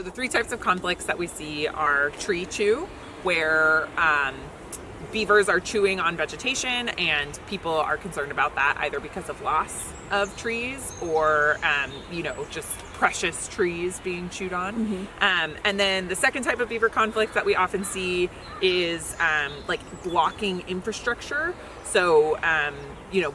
So the three types of conflicts that we see are tree chew, where beavers are chewing on vegetation and people are concerned about that either because of loss of trees or, just precious trees being chewed on. Mm-hmm. And then the second type of beaver conflict that we often see is blocking infrastructure. So,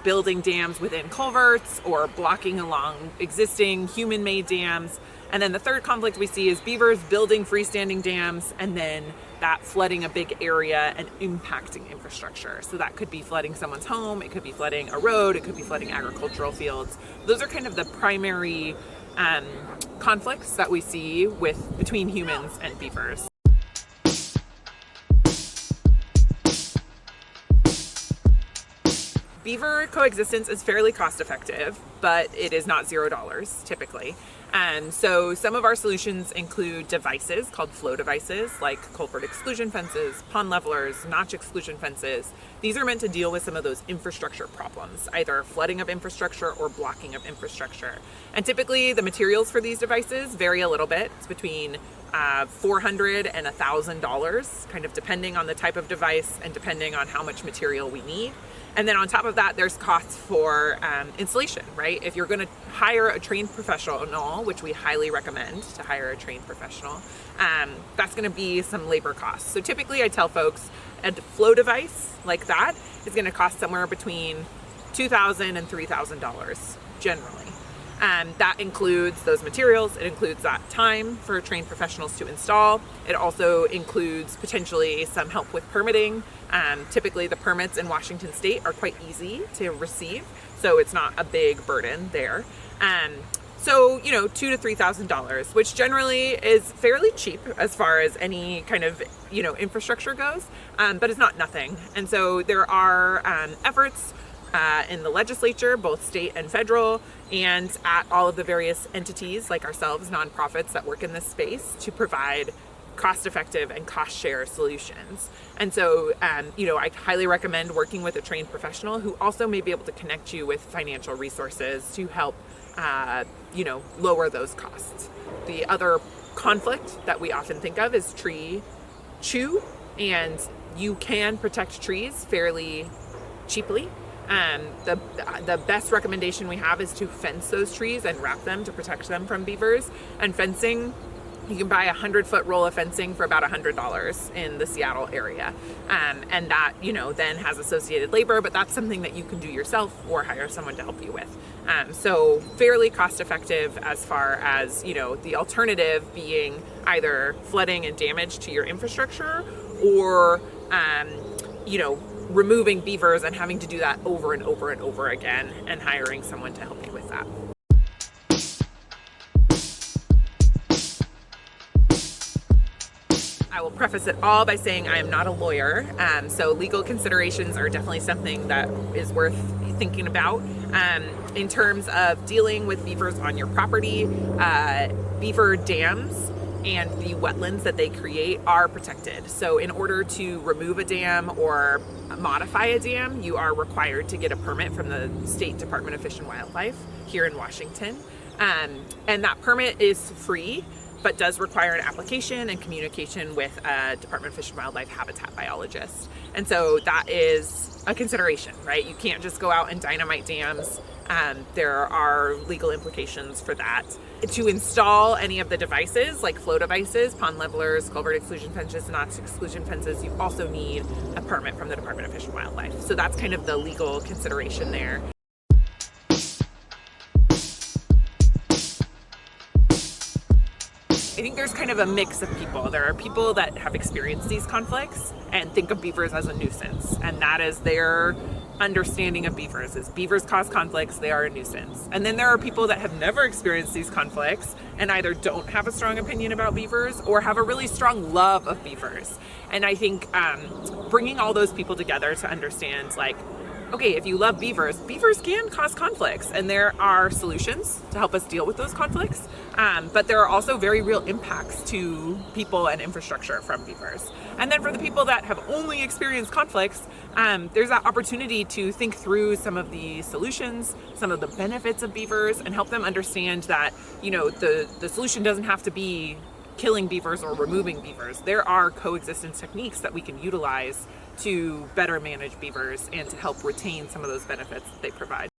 building dams within culverts or blocking along existing human-made dams. And then the third conflict we see is beavers building freestanding dams and then that flooding a big area and impacting infrastructure. So that could be flooding someone's home, it could be flooding a road, it could be flooding agricultural fields. Those are kind of the primary conflicts that we see between humans and beavers. Beaver coexistence is fairly cost effective, but it is not $0 typically. So some of our solutions include devices called flow devices like culvert exclusion fences, pond levelers, notch exclusion fences. These are meant to deal with some of those infrastructure problems, either flooding of infrastructure or blocking of infrastructure. And typically the materials for these devices vary a little bit. It's between $400 and $1,000, kind of depending on the type of device and depending on how much material we need. And then on top of that, there's costs for installation, right? If you're going to hire a trained professional, which we highly recommend to hire a trained professional, that's going to be some labor costs. So typically I tell folks a flow device like that is going to cost somewhere between $2,000 and $3,000 generally. That includes those materials. It includes that time for trained professionals to install. It also includes potentially some help with permitting. Typically the permits in Washington state are quite easy to receive, so it's not a big burden there. So, $2,000 to $3,000, which generally is fairly cheap as far as any kind of, infrastructure goes, but it's not nothing. And so there are efforts in the legislature, both state and federal, and at all of the various entities like ourselves, nonprofits that work in this space, to provide cost-effective and cost-share solutions. And so, I highly recommend working with a trained professional who also may be able to connect you with financial resources to help, lower those costs. The other conflict that we often think of is tree chew, and you can protect trees fairly cheaply. The best recommendation we have is to fence those trees and wrap them to protect them from beavers. And fencing, you can buy a 100-foot roll of fencing for about $100 in the Seattle area. And that, then has associated labor, but that's something that you can do yourself or hire someone to help you with. So fairly cost effective as far as, the alternative being either flooding and damage to your infrastructure or, removing beavers and having to do that over and over and over again and hiring someone to help you with that. I will preface it all by saying I am not a lawyer, so legal considerations are definitely something that is worth thinking about. In terms of dealing with beavers on your property, beaver dams and the wetlands that they create are protected. So in order to remove a dam or modify a dam, you are required to get a permit from the State Department of Fish and Wildlife here in Washington. And that permit is free, but does require an application and communication with a Department of Fish and Wildlife habitat biologist. And so that is a consideration, right? You can't just go out and dynamite dams. There are legal implications for that. To install any of the devices, like flow devices, pond levelers, culvert exclusion fences, notch exclusion fences, you also need a permit from the Department of Fish and Wildlife. So that's kind of the legal consideration there. I think there's kind of a mix of people. There are people that have experienced these conflicts and think of beavers as a nuisance, and that is their understanding of beavers. Is beavers cause conflicts, they are a nuisance. And then there are people that have never experienced these conflicts and either don't have a strong opinion about beavers or have a really strong love of beavers. And I think bringing all those people together to understand, okay, if you love beavers, beavers can cause conflicts, and there are solutions to help us deal with those conflicts. But there are also very real impacts to people and infrastructure from beavers. And then for the people that have only experienced conflicts, there's that opportunity to think through some of the solutions, some of the benefits of beavers, and help them understand that, the solution doesn't have to be killing beavers or removing beavers. There are coexistence techniques that we can utilize to better manage beavers and to help retain some of those benefits that they provide.